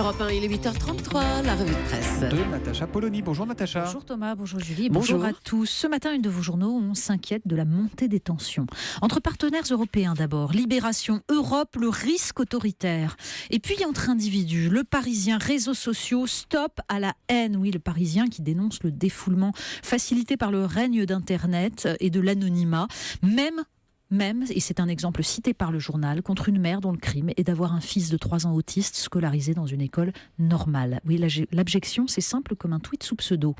Europe 1, il est 8h33, la revue de presse. De Natacha Polony. Bonjour Natacha. Bonjour Thomas, bonjour Julie, bonjour à tous. Ce matin, une de vos journaux, on s'inquiète de la montée des tensions. Entre partenaires européens d'abord, Libération, Europe, le risque autoritaire. Et puis entre individus, Le Parisien, réseaux sociaux, stop à la haine. Oui, Le Parisien qui dénonce le défoulement facilité par le règne d'Internet et de l'anonymat. Même, et c'est un exemple cité par le journal, contre une mère dont le crime est d'avoir un fils de 3 ans autiste scolarisé dans une école normale. Oui, l'abjection, c'est simple comme un tweet sous pseudo.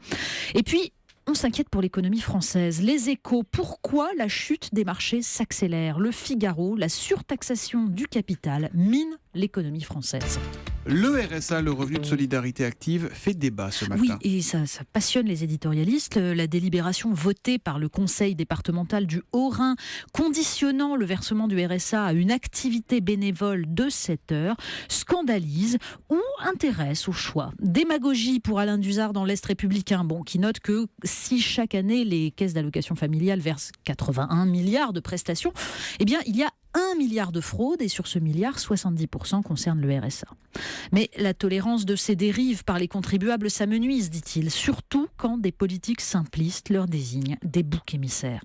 Et puis, on s'inquiète pour l'économie française. Les Échos, pourquoi la chute des marchés s'accélère ? Le Figaro, la surtaxation du capital mine l'économie française. Le RSA, le revenu de solidarité active, fait débat ce matin. Oui, et ça passionne les éditorialistes. La délibération votée par le conseil départemental du Haut-Rhin, conditionnant le versement du RSA à une activité bénévole de 7 heures, scandalise ou intéresse au choix. Démagogie pour Alain Duzard dans l'Est républicain, qui note que si chaque année les caisses d'allocation familiale versent 81 milliards de prestations, eh bien il y a 1 milliard de fraude et sur ce milliard, 70% concerne le RSA. Mais la tolérance de ces dérives par les contribuables s'amenuise, dit-il, surtout quand des politiques simplistes leur désignent des boucs émissaires.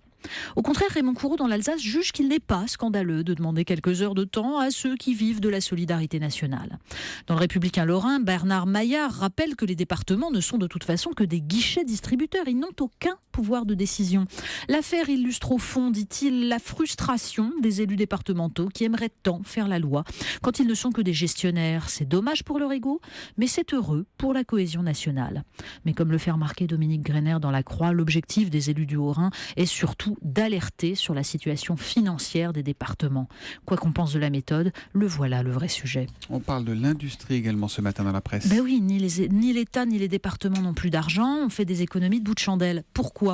Au contraire, Raymond Courreau dans l'Alsace juge qu'il n'est pas scandaleux de demander quelques heures de temps à ceux qui vivent de la solidarité nationale. Dans le Républicain Lorrain, Bernard Maillard rappelle que les départements ne sont de toute façon que des guichets distributeurs. Ils n'ont aucun pouvoir de décision. L'affaire illustre au fond, dit-il, la frustration des élus départementaux qui aimeraient tant faire la loi quand ils ne sont que des gestionnaires. C'est dommage pour leur ego, mais c'est heureux pour la cohésion nationale. Mais comme le fait remarquer Dominique Greiner dans La Croix, l'objectif des élus du Haut-Rhin est surtout d'alerter sur la situation financière des départements. Quoi qu'on pense de la méthode, le voilà le vrai sujet. On parle de l'industrie également ce matin dans la presse. Oui, ni l'État ni les départements n'ont plus d'argent, on fait des économies de bout de chandelle. Pourquoi ?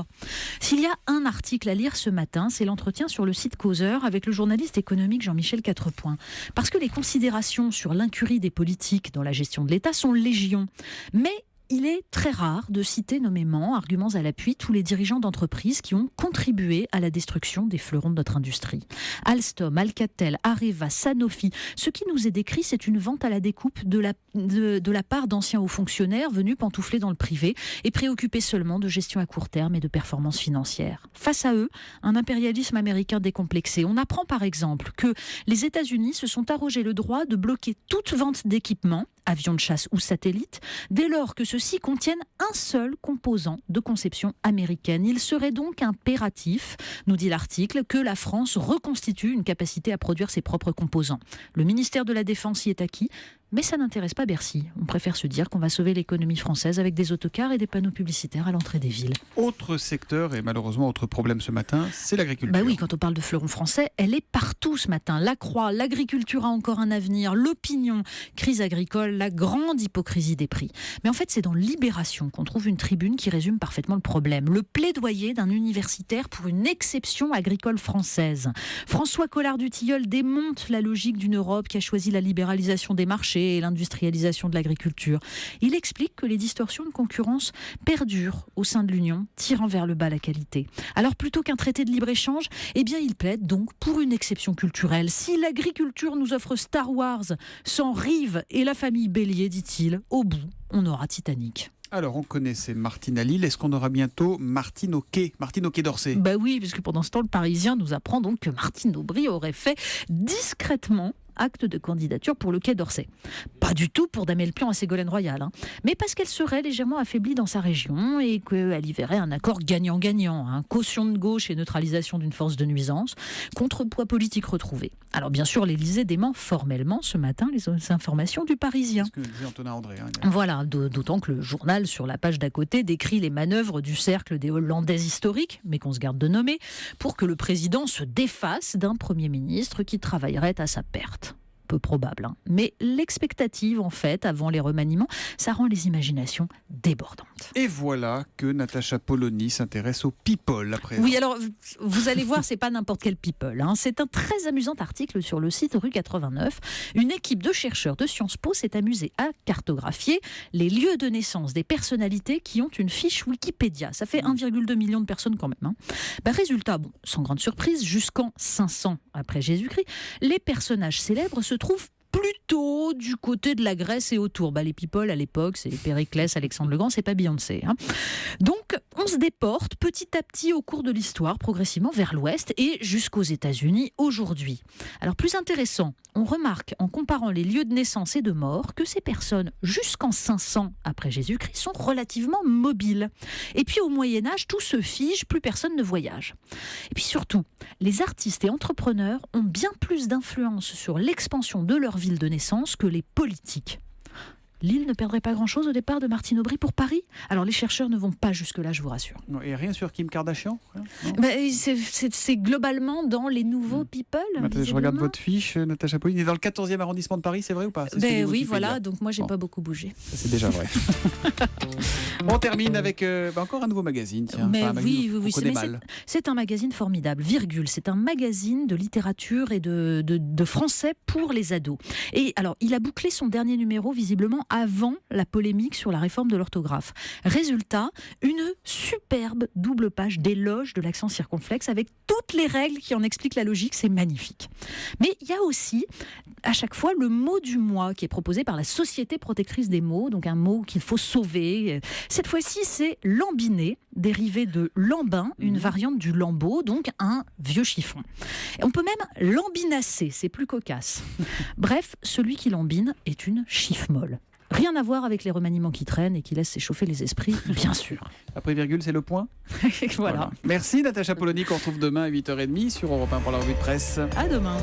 S'il y a un article à lire ce matin, c'est l'entretien sur le site Causeur avec le journaliste économique Jean-Michel Quatrepoint. Parce que les considérations sur l'incurie des politiques dans la gestion de l'État sont légion. Mais il est très rare de citer nommément, arguments à l'appui, tous les dirigeants d'entreprises qui ont contribué à la destruction des fleurons de notre industrie. Alstom, Alcatel, Areva, Sanofi, ce qui nous est décrit, c'est une vente à la découpe de la part d'anciens hauts fonctionnaires venus pantoufler dans le privé et préoccupés seulement de gestion à court terme et de performance financière. Face à eux, un impérialisme américain décomplexé. On apprend par exemple que les États-Unis se sont arrogés le droit de bloquer toute vente d'équipements, avions de chasse ou satellites, dès lors que ceux-ci contiennent un seul composant de conception américaine. Il serait donc impératif, nous dit l'article, que la France reconstitue une capacité à produire ses propres composants. Le ministère de la Défense y est acquis, mais ça n'intéresse pas Bercy. On préfère se dire qu'on va sauver l'économie française avec des autocars et des panneaux publicitaires à l'entrée des villes. Autre secteur et malheureusement autre problème ce matin, c'est l'agriculture. Oui, quand on parle de fleurons français, elle est partout ce matin. La Croix, l'agriculture a encore un avenir, l'opinion, crise agricole, la grande hypocrisie des prix. Mais en fait, c'est dans Libération qu'on trouve une tribune qui résume parfaitement le problème. Le plaidoyer d'un universitaire pour une exception agricole française. François Collard-du-Tilleul démonte la logique d'une Europe qui a choisi la libéralisation des marchés et l'industrialisation de l'agriculture. Il explique que les distorsions de concurrence perdurent au sein de l'Union, tirant vers le bas la qualité. Alors plutôt qu'un traité de libre-échange, il plaide donc pour une exception culturelle. Si l'agriculture nous offre Star Wars sans Rive et la famille Bélier, dit-il, au bout, on aura Titanic. Alors, on connaissait Martine à Lille. Est-ce qu'on aura bientôt Martine au Quai d'Orsay ? Oui, parce que pendant ce temps, le Parisien nous apprend donc que Martine Aubry aurait fait discrètement acte de candidature pour le Quai d'Orsay. Pas du tout pour damer le pion à Ségolène Royal, mais parce qu'elle serait légèrement affaiblie dans sa région et qu'elle y verrait un accord gagnant-gagnant, caution de gauche et neutralisation d'une force de nuisance, contrepoids politique retrouvé. Alors bien sûr, l'Élysée dément formellement ce matin les informations du Parisien. C'est ce que disait Antonin André. Voilà, d'autant que le journal sur la page d'à côté décrit les manœuvres du cercle des Hollandaises historiques, mais qu'on se garde de nommer, pour que le président se défasse d'un Premier ministre qui travaillerait à sa perte. Peu probable. Mais l'expectative, en fait, avant les remaniements, ça rend les imaginations débordantes. Et voilà que Natacha Polony s'intéresse aux people à présent. Oui, alors, vous allez voir, c'est pas n'importe quel people. C'est un très amusant article sur le site Rue 89. Une équipe de chercheurs de Sciences Po s'est amusée à cartographier les lieux de naissance des personnalités qui ont une fiche Wikipédia. Ça fait 1,2 million de personnes quand même. Résultat, sans grande surprise, jusqu'en 500 après Jésus-Christ, les personnages célèbres se trouvent plutôt plutôt du côté de la Grèce et autour. Les people à l'époque, c'est Périclès, Alexandre le Grand, c'est pas Beyoncé. Donc, on se déporte petit à petit au cours de l'histoire, progressivement vers l'ouest et jusqu'aux États-Unis aujourd'hui. Alors, plus intéressant, on remarque en comparant les lieux de naissance et de mort que ces personnes, jusqu'en 500 après Jésus-Christ, sont relativement mobiles. Et puis au Moyen-Âge, tout se fige, plus personne ne voyage. Et puis surtout, les artistes et entrepreneurs ont bien plus d'influence sur l'expansion de leur ville de naissance que les politiques. L'île ne perdrait pas grand-chose au départ de Martine Aubry pour Paris. Alors les chercheurs ne vont pas jusque-là, je vous rassure. Et rien sur Kim Kardashian? C'est globalement dans les nouveaux people. Je regarde votre fiche, Natacha Polony. Il est dans le 14e arrondissement de Paris, c'est vrai ou pas? Oui, voilà, donc moi j'ai pas beaucoup bougé. Ça, c'est déjà vrai. On termine avec encore un nouveau magazine. Tiens. Mais un magazine oui, c'est un magazine formidable, Virgule. C'est un magazine de littérature et de français pour les ados. Et alors, il a bouclé son dernier numéro visiblement avant la polémique sur la réforme de l'orthographe. Résultat, une superbe double page d'éloge de l'accent circonflexe avec toutes les règles qui en expliquent la logique. C'est magnifique. Mais il y a aussi, à chaque fois, le mot du mois qui est proposé par la Société protectrice des mots, donc un mot qu'il faut sauver. Cette fois-ci, c'est lambiné, dérivé de lambin, une variante du lambeau, donc un vieux chiffon. Et on peut même lambinasser, c'est plus cocasse. Bref, celui qui lambine est une chiffre-molle. Rien à voir avec les remaniements qui traînent et qui laissent s'échauffer les esprits, bien sûr. Après Virgule, c'est le point. Voilà. Merci Natacha Polony, qu'on retrouve demain à 8h30 sur Europe 1 pour la revue de presse. À demain.